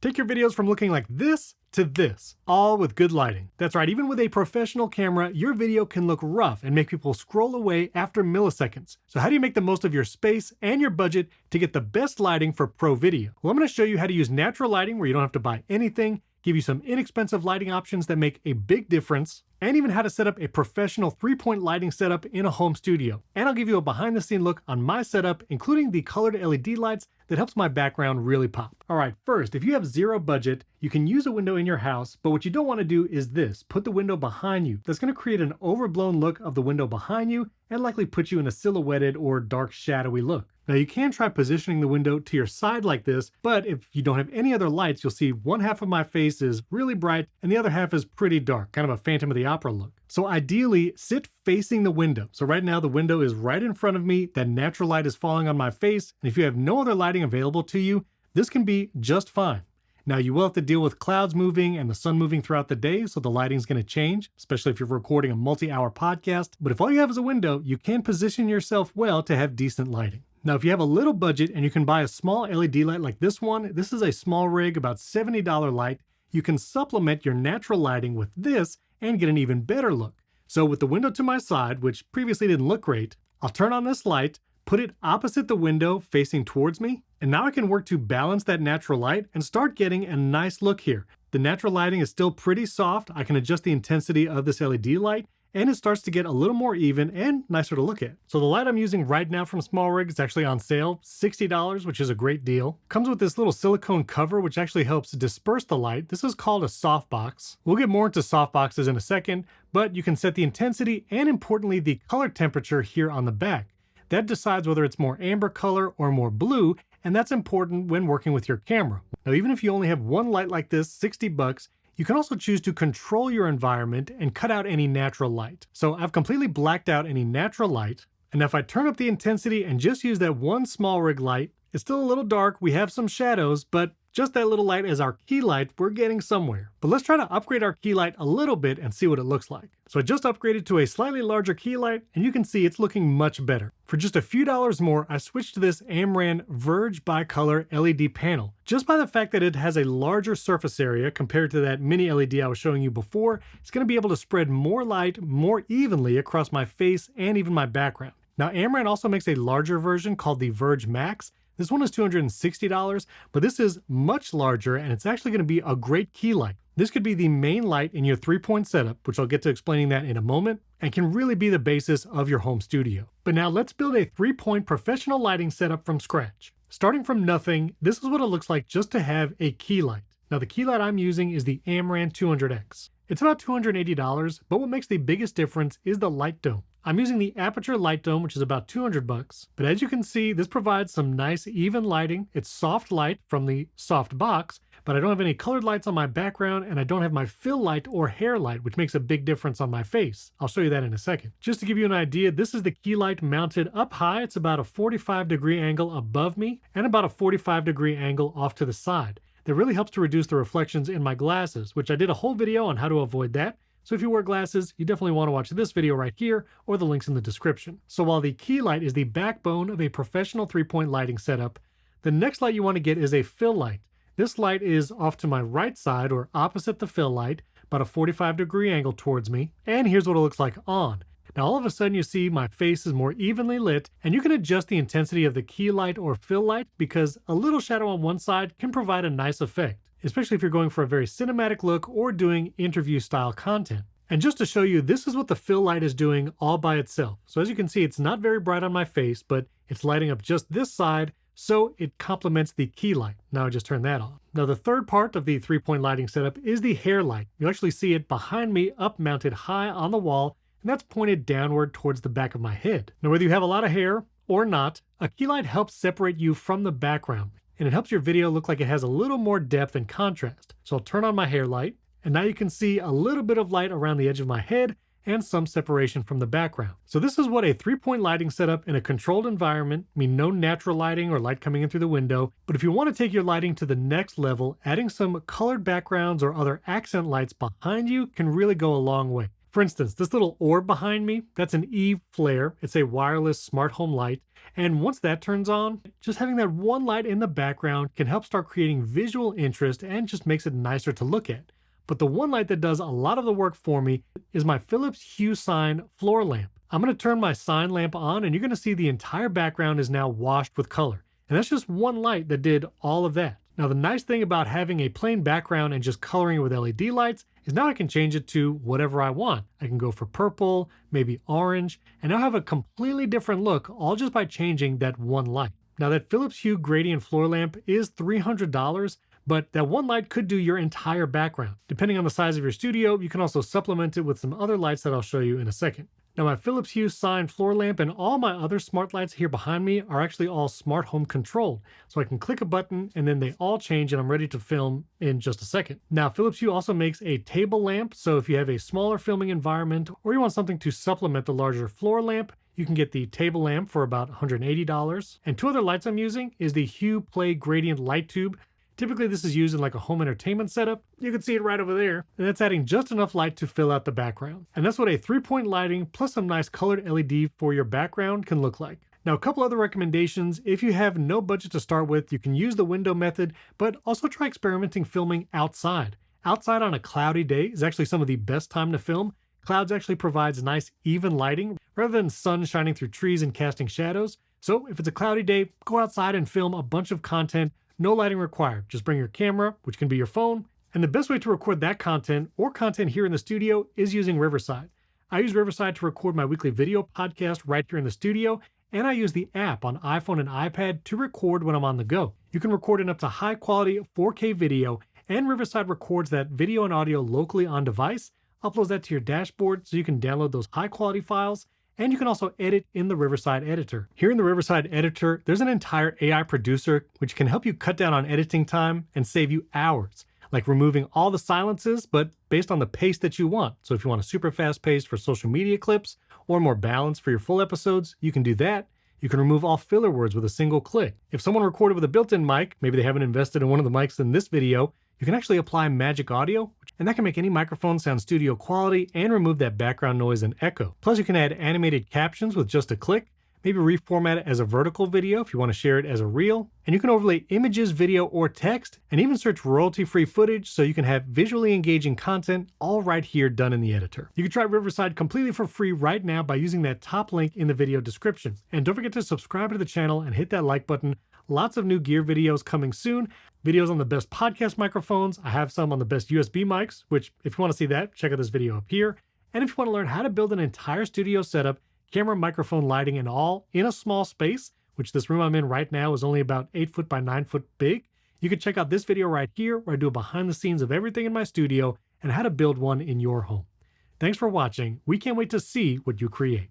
Take your videos from looking like this to this, all with good lighting. That's right, even with a professional camera, your video can look rough and make people scroll away after milliseconds. So how do you make the most of your space and your budget to get the best lighting for pro video? Well, I'm going to show you how to use natural lighting where you don't have to buy anything, give you some inexpensive lighting options that make a big difference, and even how to set up a professional 3-point lighting setup in a home studio. And I'll give you a behind-the-scene look on my setup, including the colored LED lights that helps my background really pop. All right, first, if you have zero budget, you can use a window in your house, but what you don't want to do is this: put the window behind you. That's going to create an overblown look of the window behind you and likely put you in a silhouetted or dark shadowy look. Now you can try positioning the window to your side like this, but if you don't have any other lights, you'll see one half of my face is really bright and the other half is pretty dark, kind of a Phantom of the Opera look. So ideally, sit facing the window. So right now the window is right in front of me, that natural light is falling on my face, and if you have no other lighting available to you, this can be just fine. Now you will have to deal with clouds moving and the sun moving throughout the day, so the lighting's going to change, especially if you're recording a multi-hour podcast. But if all you have is a window, you can position yourself well to have decent lighting. Now, if you have a little budget and you can buy a small LED light like this one, this is a SmallRig, about $70 light, you can supplement your natural lighting with this and get an even better look. So with the window to my side, which previously didn't look great, I'll turn on this light, put it opposite the window facing towards me, and now I can work to balance that natural light and start getting a nice look here. The natural lighting is still pretty soft. I can adjust the intensity of this LED light, and it starts to get a little more even and nicer to look at. So the light I'm using right now from SmallRig is actually on sale, $60, which is a great deal. Comes with this little silicone cover, which actually helps disperse the light. This is called a softbox. We'll get more into softboxes in a second, but you can set the intensity and, importantly, the color temperature here on the back. That decides whether it's more amber color or more blue, and that's important when working with your camera. Now, even if you only have one light like this, $60, you can also choose to control your environment and cut out any natural light. So I've completely blacked out any natural light. And if I turn up the intensity and just use that one SmallRig light, it's still a little dark, we have some shadows, but just that little light as our key light, we're getting somewhere. But let's try to upgrade our key light a little bit and see what it looks like. So I just upgraded to a slightly larger key light, and you can see it's looking much better. For just a few dollars more, I switched to this amaran Verge Bi-Color LED panel. Just by the fact that it has a larger surface area compared to that mini LED I was showing you before, it's going to be able to spread more light more evenly across my face and even my background. Now, amaran also makes a larger version called the Verge Max. This one is $260, but this is much larger, and it's actually going to be a great key light. This could be the main light in your 3-point setup, which I'll get to explaining that in a moment, and can really be the basis of your home studio. But now let's build a 3-point professional lighting setup from scratch. Starting from nothing, this is what it looks like just to have a key light. Now the key light I'm using is the amaran 200X. It's about $280, but what makes the biggest difference is the light dome. I'm using the Aputure light dome, which is about $200, but as you can see, this provides some nice even lighting. It's soft light from the soft box, but I don't have any colored lights on my background, and I don't have my fill light or hair light, which makes a big difference on my face. I'll show you that in a second. Just to give you an idea, this is the key light mounted up high. It's about a 45-degree angle above me and about a 45-degree angle off to the side. That really helps to reduce the reflections in my glasses, which I did a whole video on how to avoid that. So if you wear glasses, you definitely want to watch this video right here or the links in the description. So while the key light is the backbone of a professional 3-point lighting setup, the next light you want to get is a fill light. This light is off to my right side or opposite the fill light, about a 45-degree angle towards me. And here's what it looks like on. Now all of a sudden you see my face is more evenly lit, and you can adjust the intensity of the key light or fill light because a little shadow on one side can provide a nice effect, especially if you're going for a very cinematic look or doing interview style content. And just to show you, this is what the fill light is doing all by itself. So as you can see, it's not very bright on my face, but it's lighting up just this side, so it complements the key light. Now I just turn that on. Now the third part of the 3-point lighting setup is the hair light. You'll actually see it behind me, up mounted high on the wall, and that's pointed downward towards the back of my head. Now whether you have a lot of hair or not, a key light helps separate you from the background, and it helps your video look like it has a little more depth and contrast. So I'll turn on my hair light, and now you can see a little bit of light around the edge of my head and some separation from the background. So this is what a 3-point lighting setup in a controlled environment, no natural lighting or light coming in through the window, but if you want to take your lighting to the next level, adding some colored backgrounds or other accent lights behind you can really go a long way. For instance, this little orb behind me, that's an Eve flare. It's a wireless smart home light. And once that turns on, just having that one light in the background can help start creating visual interest and just makes it nicer to look at. But the one light that does a lot of the work for me is my Philips Hue Sign floor lamp. I'm going to turn my sign lamp on and you're going to see the entire background is now washed with color. And that's just one light that did all of that. Now the nice thing about having a plain background and just coloring it with LED lights is now I can change it to whatever I want. I can go for purple, maybe orange, and now have a completely different look all just by changing that one light. Now that Philips Hue gradient floor lamp is $300, but that one light could do your entire background. Depending on the size of your studio, you can also supplement it with some other lights that I'll show you in a second. Now my Philips Hue Sign floor lamp and all my other smart lights here behind me are actually all smart home controlled. So I can click a button and then they all change and I'm ready to film in just a second. Now Philips Hue also makes a table lamp. So if you have a smaller filming environment or you want something to supplement the larger floor lamp, you can get the table lamp for about $180. And two other lights I'm using is the Hue Play Gradient Light Tube. Typically this is used in like a home entertainment setup. You can see it right over there. And that's adding just enough light to fill out the background. And that's what a 3-point lighting plus some nice colored LED for your background can look like. Now a couple other recommendations. If you have no budget to start with, you can use the window method, but also try experimenting filming outside. Outside on a cloudy day is actually some of the best time to film. Clouds actually provides nice even lighting rather than sun shining through trees and casting shadows. So if it's a cloudy day, go outside and film a bunch of content. No lighting required. Just bring your camera, which can be your phone. And the best way to record that content or content here in the studio is using Riverside. I use Riverside to record my weekly video podcast right here in the studio. And I use the app on iPhone and iPad to record when I'm on the go. You can record in up to high quality 4K video, and Riverside records that video and audio locally on device, uploads that to your dashboard so you can download those high quality files. And you can also edit in the Riverside editor. Here in the Riverside editor, there's an entire AI producer which can help you cut down on editing time and save you hours, like removing all the silences, but based on the pace that you want. So if you want a super fast pace for social media clips or more balance for your full episodes, you can do that. You can remove all filler words with a single click. If someone recorded with a built-in mic, maybe they haven't invested in one of the mics in this video, you can actually apply magic audio, and that can make any microphone sound studio quality and remove that background noise and echo. Plus you can add animated captions with just a click, maybe reformat it as a vertical video if you want to share it as a reel, and you can overlay images, video, or text, and even search royalty-free footage so you can have visually engaging content all right here done in the editor. You can try Riverside completely for free right now by using that top link in the video description. And don't forget to subscribe to the channel and hit that like button. Lots of new gear videos coming soon. Videos on the best podcast microphones. I have some on the best USB mics, which if you want to see that, check out this video up here. And if you want to learn how to build an entire studio setup, camera, microphone, lighting, and all in a small space, which this room I'm in right now is only about 8 foot by 9 foot big, you can check out this video right here where I do a behind the scenes of everything in my studio and how to build one in your home. Thanks for watching. We can't wait to see what you create.